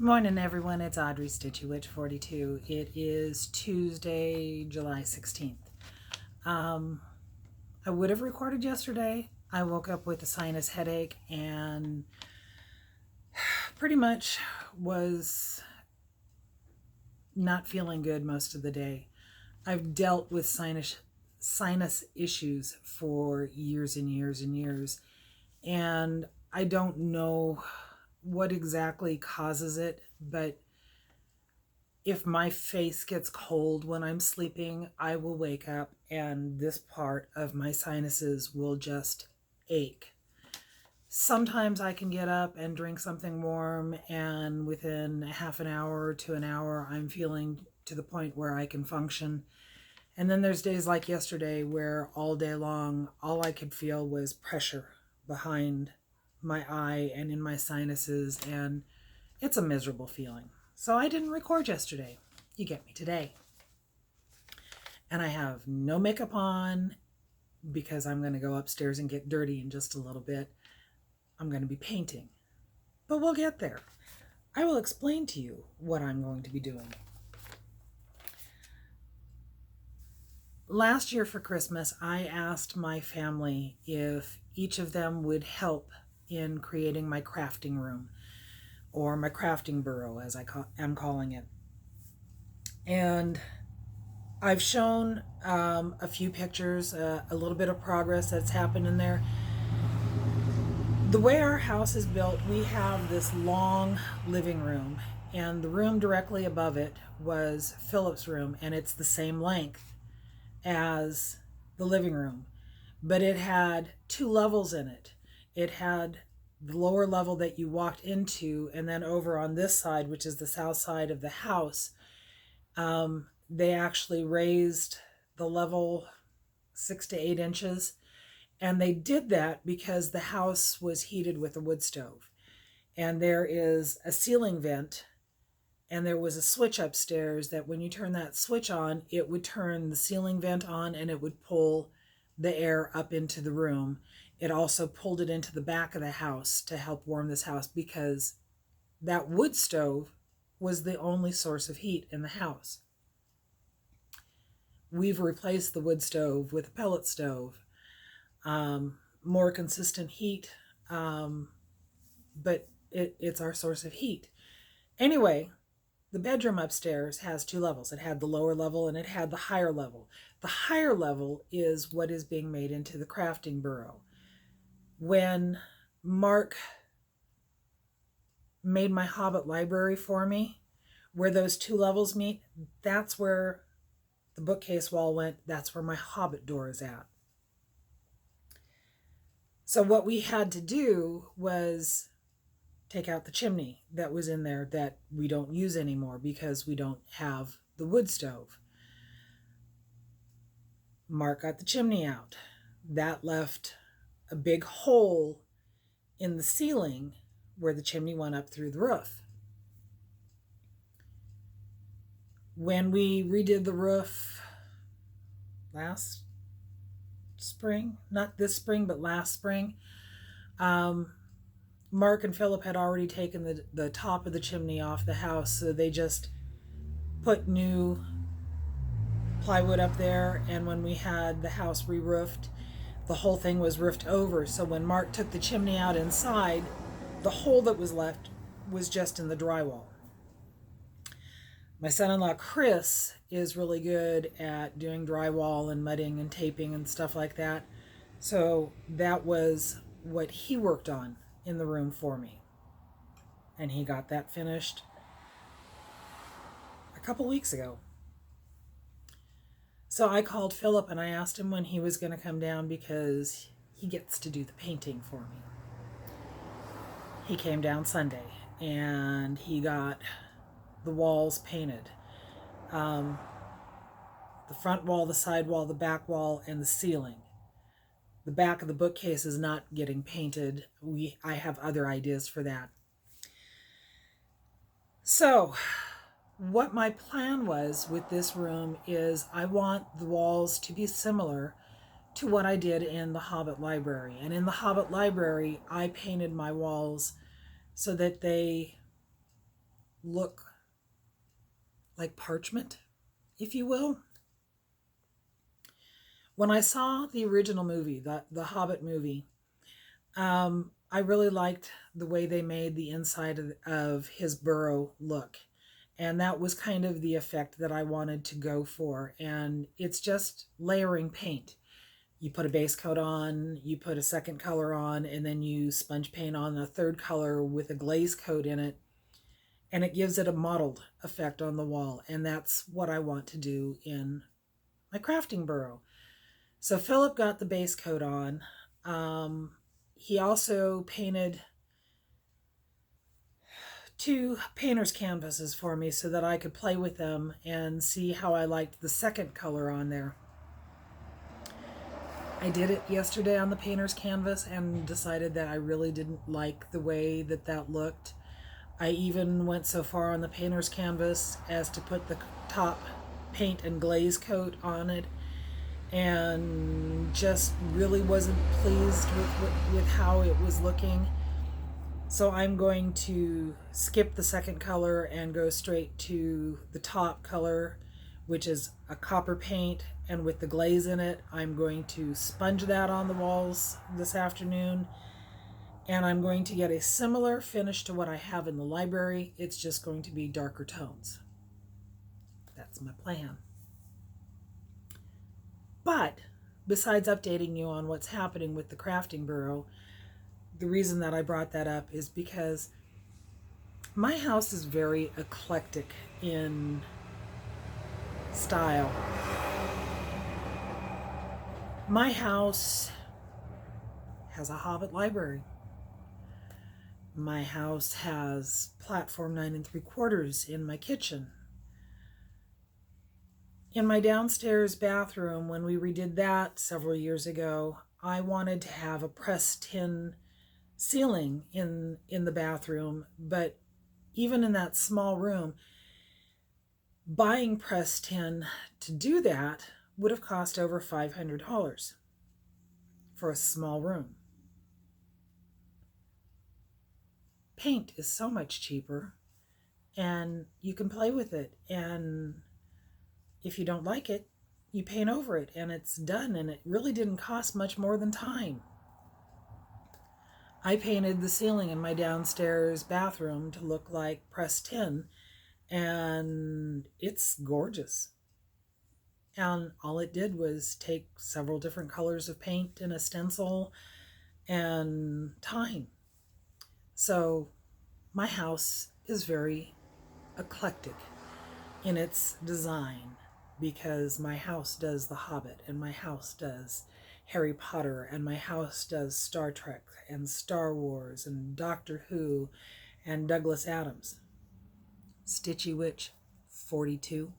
Morning, everyone. It's Audrey Stitchy Witch 42. It is Tuesday, July 16th. I would have recorded yesterday. I woke up with a sinus headache and pretty much was not feeling good most of the day. I've dealt with sinus issues for years and years and years, and I don't know what exactly causes it, but if my face gets cold when I'm sleeping, I will wake up and this part of my sinuses will just ache. Sometimes I can get up and drink something warm, and within a half an hour to an hour, I'm feeling to the point where I can function. And then there's days like yesterday where all day long, all I could feel was pressure behind my eye and in my sinuses, and it's a miserable feeling. So I didn't record yesterday. You get me today. And I have no makeup on because I'm going to go upstairs and get dirty in just a little bit. I'm going to be painting, but we'll get there. I will explain to you what I'm going to be doing. Last year for Christmas, I asked my family if each of them would help in creating my crafting room, or my crafting bureau as I'm calling it. And I've shown a few pictures, a little bit of progress that's happened in there. The way our house is built, we have this long living room, and the room directly above it was Philip's room, and it's the same length as the living room, but it had two levels in it. It had the lower level that you walked into, and then over on this side, which is the south side of the house, they actually raised the level 6 to 8 inches. And they did that because the house was heated with a wood stove. And there is a ceiling vent, and there was a switch upstairs that when you turn that switch on, it would turn the ceiling vent on and it would pull the air up into the room. It also pulled it into the back of the house to help warm this house because that wood stove was the only source of heat in the house. We've replaced the wood stove with a pellet stove. More consistent heat, but it's our source of heat. Anyway, the bedroom upstairs has two levels. It had the lower level and it had the higher level. The higher level is what is being made into the crafting bureau. When Mark made my Hobbit library for me, where those two levels meet, that's where the bookcase wall went. That's where my Hobbit door is at. So what we had to do was take out the chimney that was in there that we don't use anymore because we don't have the wood stove. Mark got the chimney out. That left a big hole in the ceiling where the chimney went up through the roof. When we redid the roof last spring, not this spring, but last spring, Mark and Philip had already taken the top of the chimney off the house, so they just put new plywood up there, and when we had the house re-roofed, the whole thing was roofed over. So when Mark took the chimney out inside, the hole that was left was just in the drywall. My son-in-law Chris is really good at doing drywall and mudding and taping and stuff like that. So that was what he worked on in the room for me. And he got that finished a couple weeks ago. So I called Philip and I asked him when he was going to come down because he gets to do the painting for me. He came down Sunday and he got the walls painted. The front wall, the side wall, the back wall, and the ceiling. The back of the bookcase is not getting painted. I have other ideas for that. So what my plan was with this room is I want the walls to be similar to what I did in the Hobbit library. And in the Hobbit library, I painted my walls so that they look like parchment, if you will. When I saw the original movie, the Hobbit movie, I really liked the way they made the inside of his burrow look. And that was kind of the effect that I wanted to go for. And it's just layering paint. You put a base coat on, you put a second color on, and then you sponge paint on a third color with a glaze coat in it. And it gives it a mottled effect on the wall. And that's what I want to do in my crafting burrow. So Philip got the base coat on. He also painted 2 painter's canvases for me so that I could play with them and see how I liked the second color on there. I did it yesterday on the painter's canvas and decided that I really didn't like the way that that looked. I even went so far on the painter's canvas as to put the top paint and glaze coat on it, and just really wasn't pleased with how it was looking. So I'm going to skip the second color and go straight to the top color, which is a copper paint, and with the glaze in it. I'm going to sponge that on the walls this afternoon, and I'm going to get a similar finish to what I have in the library. It's just going to be darker tones. That's my plan. But besides updating you on what's happening with the crafting burrow, the reason that I brought that up is because my house is very eclectic in style. My house has a Hobbit library. My house has platform 9 3/4 in my kitchen. In my downstairs bathroom, when we redid that several years ago, I wanted to have a pressed tin ceiling in the bathroom, but even in that small room, buying pressed tin to do that would have cost over $500 for a small room. Paint is so much cheaper, and you can play with it, and if you don't like it, you paint over it and it's done, and it really didn't cost much more than time. I painted the ceiling in my downstairs bathroom to look like pressed tin, and it's gorgeous. And all it did was take several different colors of paint and a stencil and time. So my house is very eclectic in its design, because my house does The Hobbit, and my house does Harry Potter, and my house does Star Trek and Star Wars and Doctor Who and Douglas Adams. Stitchy Witch 42.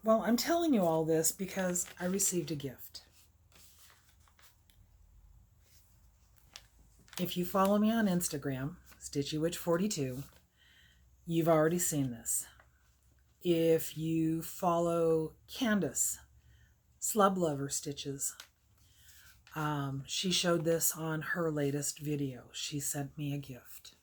Well, I'm telling you all this because I received a gift. If you follow me on Instagram, Stitchy Witch 42, you've already seen this. If you follow Candace, Slub Lover Stitches, she showed this on her latest video. She sent me a gift.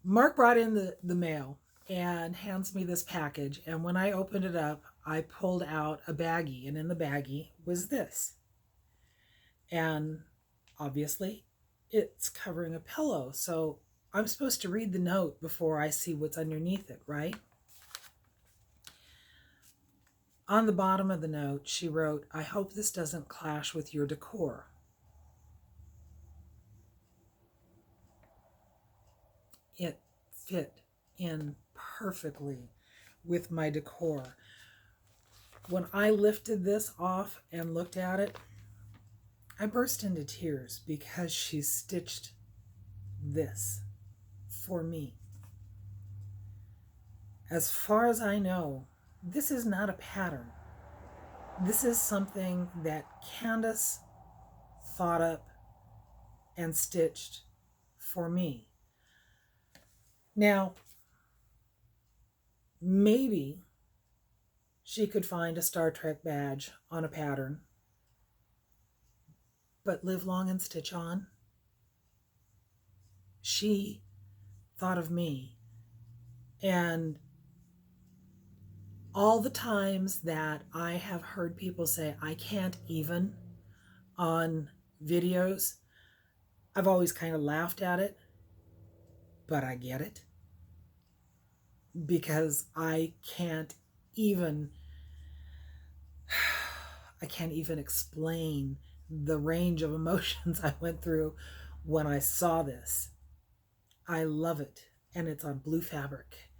Mark brought in the mail and hands me this package, and when I opened it up, I pulled out a baggie, and in the baggie was this. And obviously, it's covering a pillow, so I'm supposed to read the note before I see what's underneath it, right? On the bottom of the note, she wrote, "I hope this doesn't clash with your decor." It fit in perfectly with my decor. When I lifted this off and looked at it, I burst into tears because she stitched this for me. As far as I know, this is not a pattern. This is something that Candace thought up and stitched for me. Now, maybe she could find a Star Trek badge on a pattern, but live long and stitch on. She thought of me. And all the times that I have heard people say, I can't even on videos, I've always kind of laughed at it, but I get it. Because I can't even explain the range of emotions I went through when I saw this. I love it. And it's on blue fabric.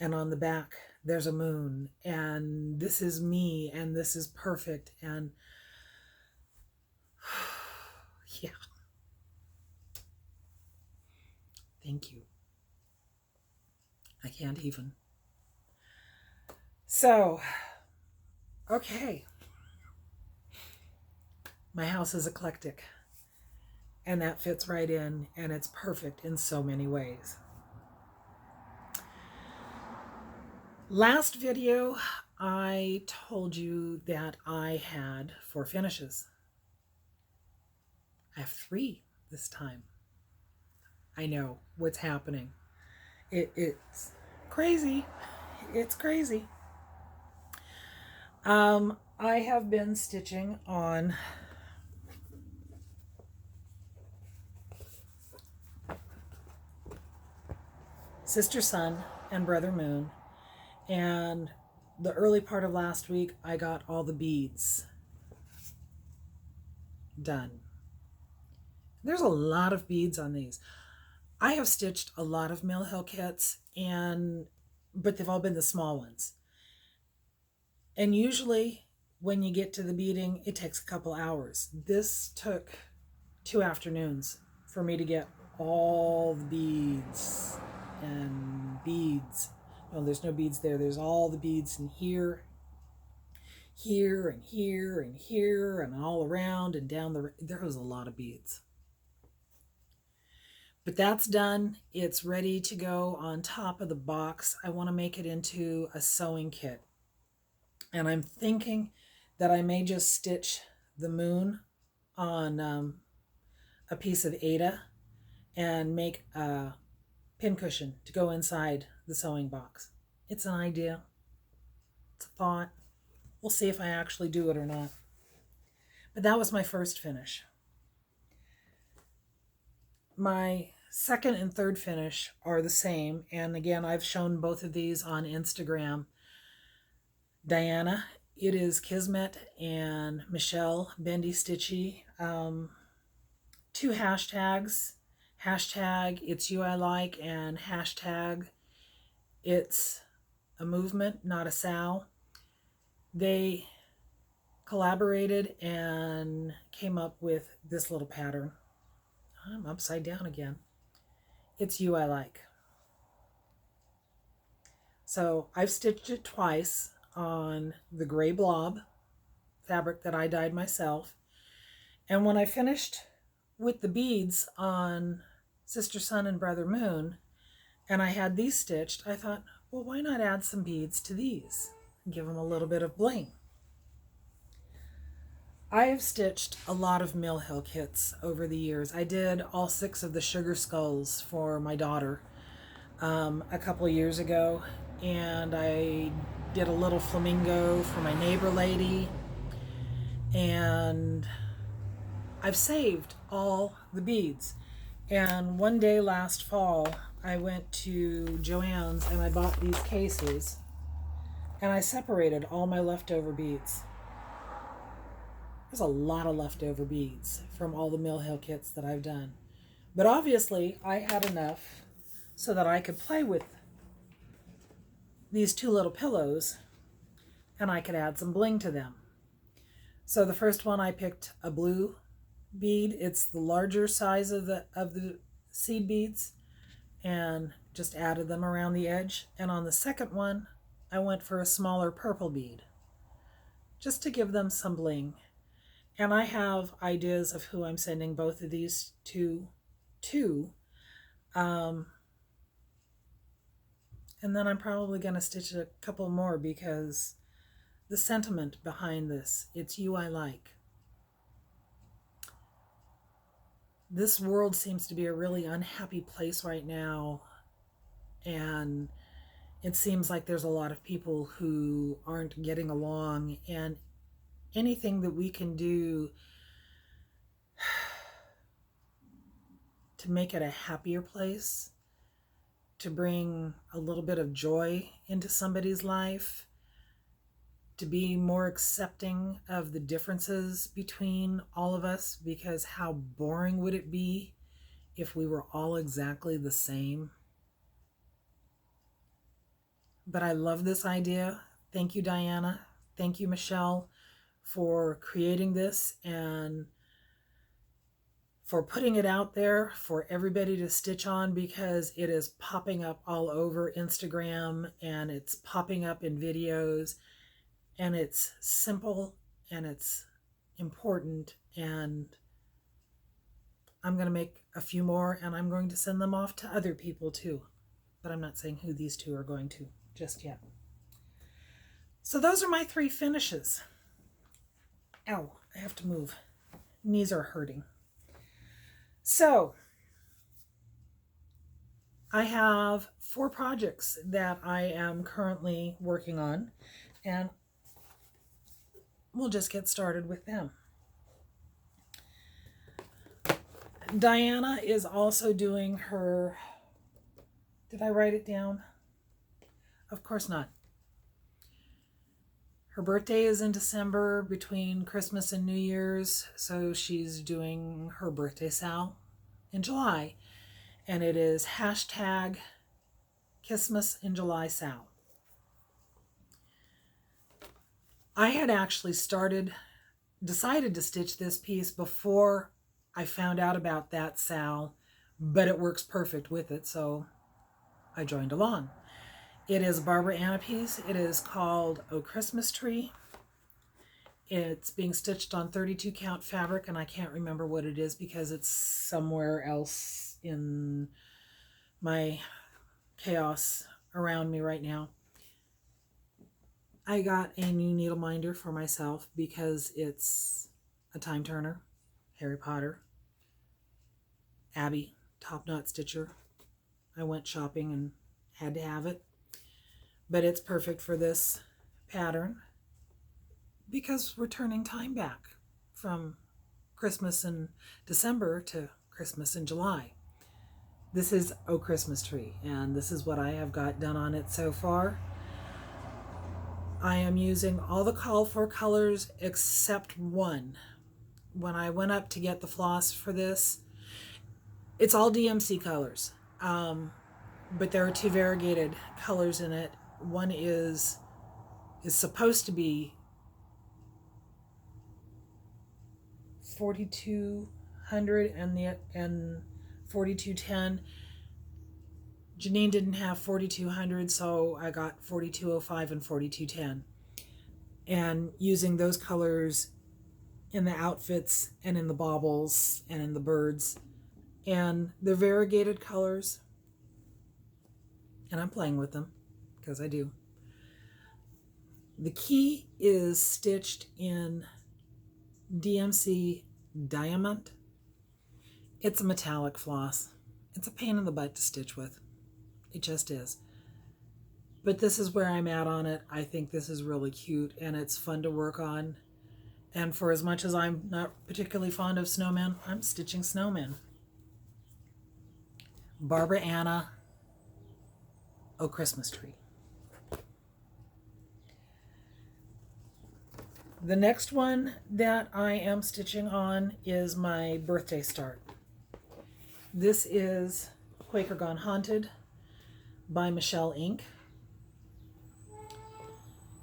And on the back, there's a moon. And this is me. And this is perfect. And yeah. Thank you. I can't even. So, okay. My house is eclectic. And that fits right in, and it's perfect in so many ways. Last video, I told you that I had 4 finishes. I have 3 this time. I know what's happening. It's crazy. It's crazy. I have been stitching on Sister Sun and Brother Moon, and the early part of last week I got all the beads done. There's a lot of beads on these. I have stitched a lot of Mill Hill kits, but they've all been the small ones. And usually when you get to the beading, it takes a couple hours. This took 2 afternoons for me to get all the beads and beads. No, there's no beads there. There's all the beads in here, here, and here, and here, and all around and down the... There was a lot of beads. But that's done. It's ready to go on top of the box. I want to make it into a sewing kit. And I'm thinking that I may just stitch the moon on a piece of Aida and make a pincushion to go inside the sewing box. It's an idea. It's a thought. We'll see if I actually do it or not. But that was my first finish. My second and third finish are the same. And again, I've shown both of these on Instagram. Diana, it is Kismet, and Michelle, Bendy Stitchy. 2 hashtags. Hashtag it's you I like, and hashtag it's a movement, not a sow. They collaborated and came up with this little pattern. I'm upside down again. It's you I like. So I've stitched it twice on the gray blob fabric that I dyed myself. And when I finished with the beads on Sister Sun and Brother Moon, and I had these stitched, I thought, well, why not add some beads to these and give them a little bit of bling? I have stitched a lot of Mill Hill kits over the years. I did all 6 of the sugar skulls for my daughter a couple of years ago, and I did a little flamingo for my neighbor lady, and I've saved all the beads. And one day last fall, I went to Joann's and I bought these cases, and I separated all my leftover beads. There's a lot of leftover beads from all the Mill Hill kits that I've done. But obviously I had enough so that I could play with these 2 little pillows and I could add some bling to them. So the first one I picked a blue bead. It's the larger size of the seed beads, and just added them around the edge. And on the second one, I went for a smaller purple bead, just to give them some bling. And I have ideas of who I'm sending both of these to. And then I'm probably going to stitch a couple more, because the sentiment behind this, it's you I like. this world seems to be a really unhappy place right now, and it seems like there's a lot of people who aren't getting along, and anything that we can do to make it a happier place, to bring a little bit of joy into somebody's life, to be more accepting of the differences between all of us, because how boring would it be if we were all exactly the same? But I love this idea. Thank you, Diana. Thank you, Michelle, for creating this and for putting it out there for everybody to stitch on, because it is popping up all over Instagram and it's popping up in videos, and it's simple and it's important. And I'm going to make a few more and I'm going to send them off to other people too. But I'm not saying who these two are going to just yet. So those are my 3 finishes. Ow, I have to move. Knees are hurting. So I have 4 projects that I am currently working on, and we'll just get started with them. Diana is also doing her, did I write it down? Of course not. Her birthday is in December, between Christmas and New Year's, so she's doing her birthday sal in July, and it is hashtag Kissmas in July sal. I had actually decided to stitch this piece before I found out about that sal, but it works perfect with it, so I joined along. It is Barbara Anna piece. It is called Oh Christmas Tree. It's being stitched on 32 count fabric, and I can't remember what it is because it's somewhere else in my chaos around me right now. I got a new needle minder for myself because it's a time turner. Harry Potter. Abby, top knot stitcher. I went shopping and had to have it. But it's perfect for this pattern because we're turning time back from Christmas in December to Christmas in July. This is Oh Christmas Tree, and this is what I have got done on it so far. I am using all the called for colors except one. When I went up to get the floss for this, it's all DMC colors, but there are 2 variegated colors in it. One is supposed to be 4200 and 4210. Janine didn't have 4200, so I got 4205 and 4210. And using those colors in the outfits and in the baubles and in the birds, and the variegated colors, and I'm playing with them because I do. The key is stitched in DMC Diamond. It's a metallic floss. It's a pain in the butt to stitch with. It just is. But this is where I'm at on it. I think this is really cute and it's fun to work on. And for as much as I'm not particularly fond of snowmen, I'm stitching snowmen. Barbara Anna, Oh Christmas Tree. The next one that I am stitching on is my birthday start. This is Quaker Gone Haunted by Michelle Inc.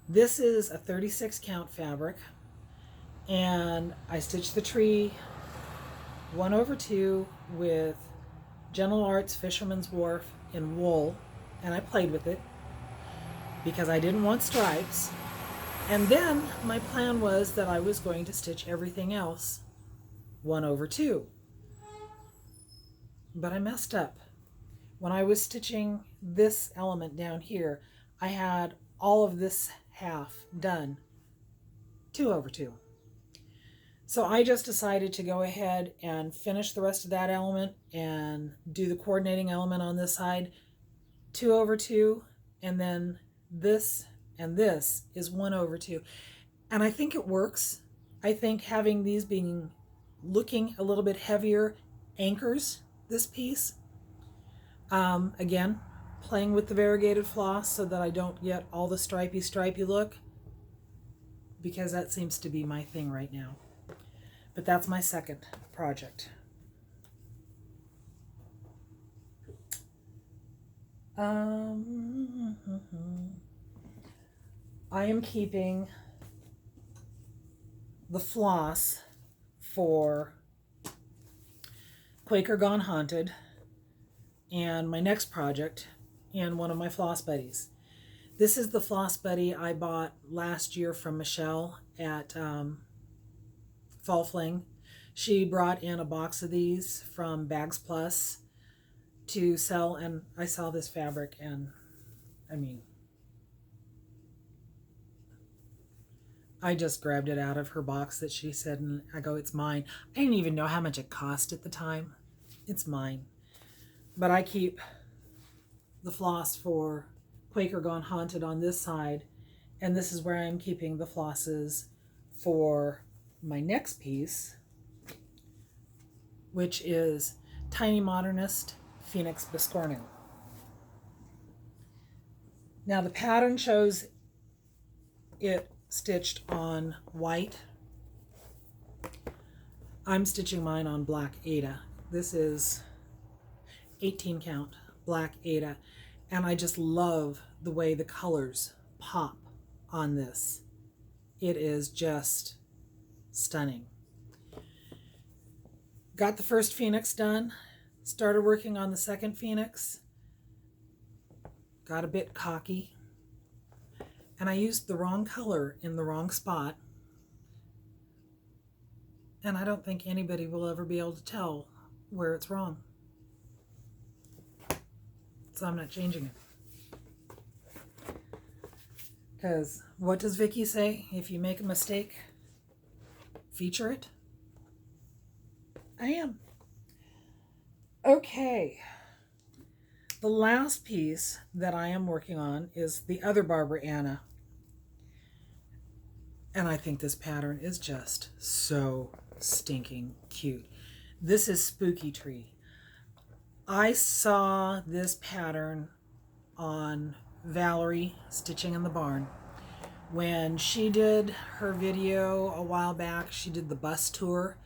This is a 36 count fabric, and I stitched the tree 1/2 with Gentle Arts Fisherman's Wharf in wool, and I played with it because I didn't want stripes. And then my plan was that I was going to stitch everything else 1/2. But I messed up. When I was stitching this element down here, I had all of this half done 2/2. So I just decided to go ahead and finish the rest of that element and do the coordinating element on this side, 2/2, and then this and this is 1/2. And I think it works. I think having these being looking a little bit heavier anchors this piece. Again, playing with the variegated floss so that I don't get all the stripy look, because that seems to be my thing right now. But that's my second project. I am keeping the floss for Quaker Gone Haunted and my next project and one of my floss buddies. This is the floss buddy I bought last year from Michelle at Fall Fling. She brought in a box of these from Bags Plus to sell, and I saw this fabric, and I mean, I just grabbed it out of her box that she said, and I go, it's mine. I didn't even know how much it cost at the time. It's mine. But I keep the floss for Quaker Gone Haunted on this side, and this is where I'm keeping the flosses for my next piece, which is Tiny Modernist Phoenix Biscornu. Now the pattern shows it stitched on white. I'm stitching mine on black Ada. This is 18 count black Ada, and I just love the way the colors pop on this. It is just stunning. Got the first Phoenix done, started working on the second Phoenix, got a bit cocky, and I used the wrong color in the wrong spot, and I don't think anybody will ever be able to tell where it's wrong. So I'm not changing it. Because what does Vicky say? If you make a mistake, feature it. I am. Okay. The last piece that I am working on is the other Barbara Anna. And I think this pattern is just so stinking cute. This is Spooky Tree. I saw this pattern on Valerie Stitching in the Barn. When she did her video a while back, she did the bus tour.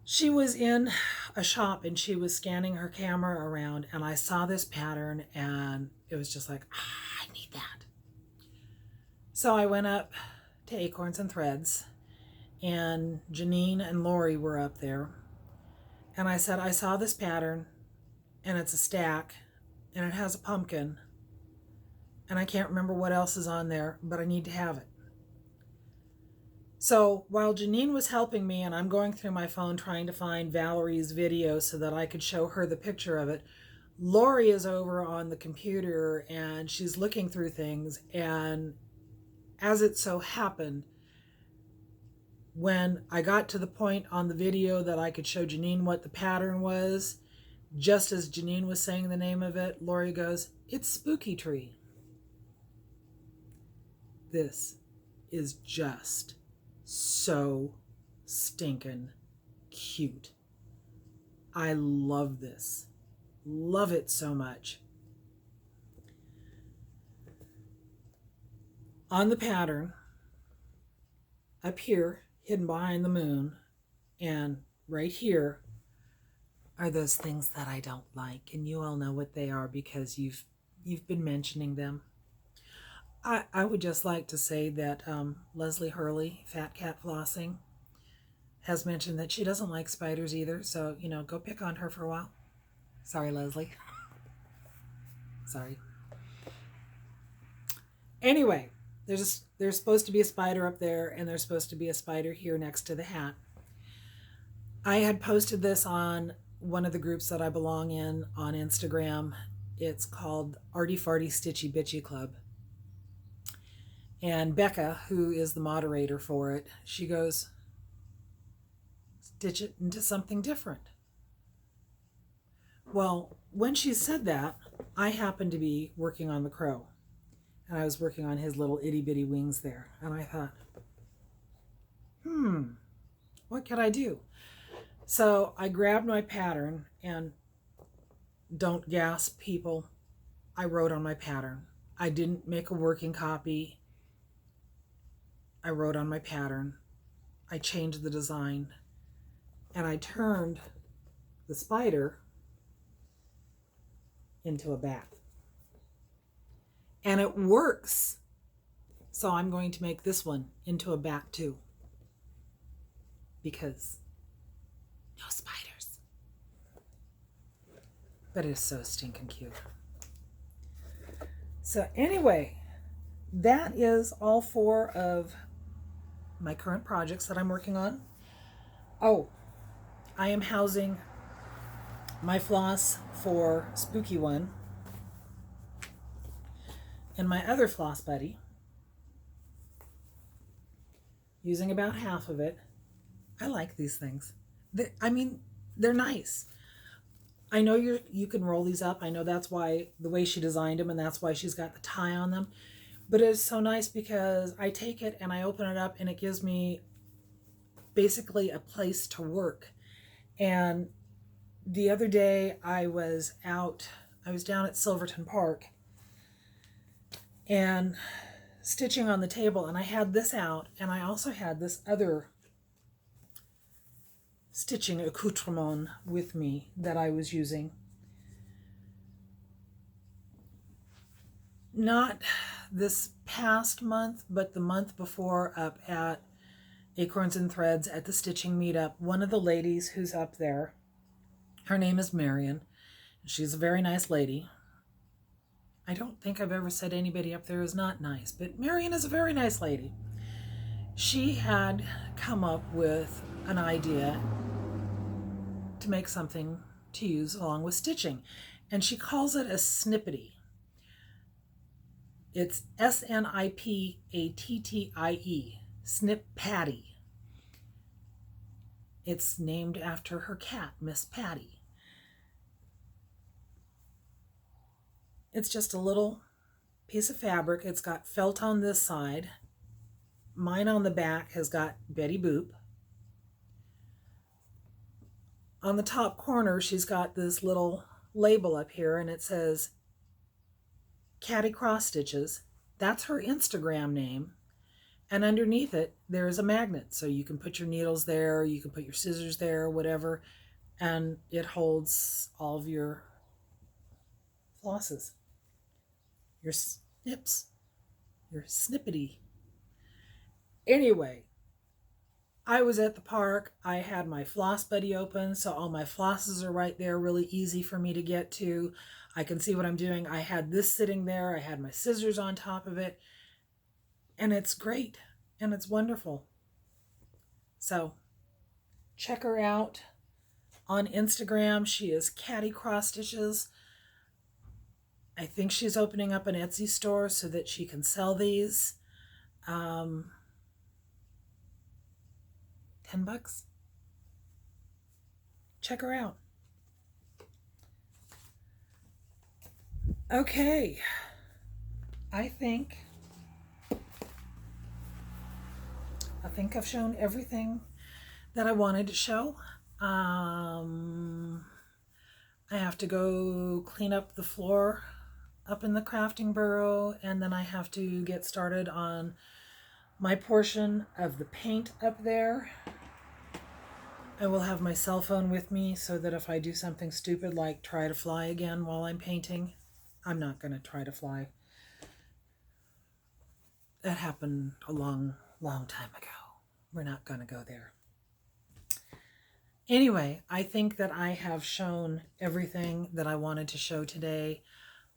She was in a shop and she was scanning her camera around, and I saw this pattern and it was just like, I need that. So I went up to Acorns and Threads, and Janine and Lori were up there, and I said, I saw this pattern and it's a stack and it has a pumpkin and I can't remember what else is on there, but I need to have it. So while Janine was helping me and I'm going through my phone trying to find Valerie's video so that I could show her the picture of it, Lori is over on the computer and she's looking through things, and as it so happened, when I got to the point on the video that I could show Janine what the pattern was, just as Janine was saying the name of it, Lori goes, it's Spooky Tree. This is just so stinking cute. I love this. Love it so much. On the pattern, up here, hidden behind the moon, and right here are those things that I don't like, and you all know what they are because you've been mentioning them. I would just like to say that Leslie Hurley, Fat Cat Flossing, has mentioned that she doesn't like spiders either, so, you know, go pick on her for a while. Sorry, Leslie. Sorry. Anyway, there's supposed to be a spider up there, and there's supposed to be a spider here next to the hat. I had posted this on one of the groups that I belong in on Instagram. It's called Arty Farty Stitchy Bitchy Club. And Becca, who is the moderator for it, she goes, stitch it into something different. Well, when she said that, I happened to be working on the crow, and I was working on his little itty bitty wings there, and I thought, what could I do? So I grabbed my pattern, and don't gasp, people, I wrote on my pattern. I didn't make a working copy. I wrote on my pattern. I changed the design, and I turned the spider into a bat. And it works. So I'm going to make this one into a bat too, because no spiders. But it's so stinking cute. So anyway, that is all 4 of my current projects that I'm working on. Oh, I am housing my floss for Spooky One and my other floss buddy, using about half of it. I like these things. They're nice. I know you can roll these up. I know that's why, the way she designed them, and that's why she's got the tie on them. But it's so nice because I take it and I open it up, and it gives me basically a place to work. And the other day I was down at Silverton Park and stitching on the table, and I had this out, and I also had this other stitching accoutrement with me that I was using. Not this past month, but the month before, up at Acorns and Threads at the stitching meetup. One of the ladies who's up there, her name is Marion. She's a very nice lady. I don't think I've ever said anybody up there is not nice, but Marion is a very nice lady. She had come up with an idea to make something to use along with stitching, and she calls it a Snippattie. It's Snippattie, Snippattie. It's named after her cat, Miss Patty. It's just a little piece of fabric. It's got felt on this side. Mine on the back has got Betty Boop. On the top corner, she's got this little label up here, and it says Catty Cross Stitches. That's her Instagram name. And underneath it, there's a magnet. So you can put your needles there, you can put your scissors there, whatever, and it holds all of your flosses, your snips, your Snippattie. Anyway, I was at the park. I had my floss buddy open, so all my flosses are right there, really easy for me to get to. I can see what I'm doing. I had this sitting there. I had my scissors on top of it, and it's great, and it's wonderful. So check her out on Instagram. She is Catty Cross Stitches. I think she's opening up an Etsy store so that she can sell these. $10. Check her out. Okay, I think I've shown everything that I wanted to show. I have to go clean up the floor up in the crafting bureau, and then I have to get started on my portion of the paint up there. I will have my cell phone with me so that if I do something stupid like try to fly again while I'm painting, I'm not going to try to fly. That happened a long time ago. We're not going to go there. Anyway, I think that I have shown everything that I wanted to show today.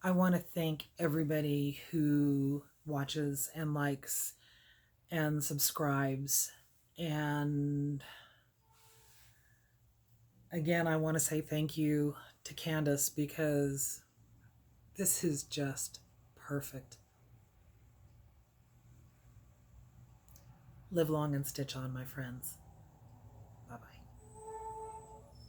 I want to thank everybody who watches and likes and subscribes. And again, I want to say thank you to Candace, because this is just perfect. Live long and stitch on, my friends.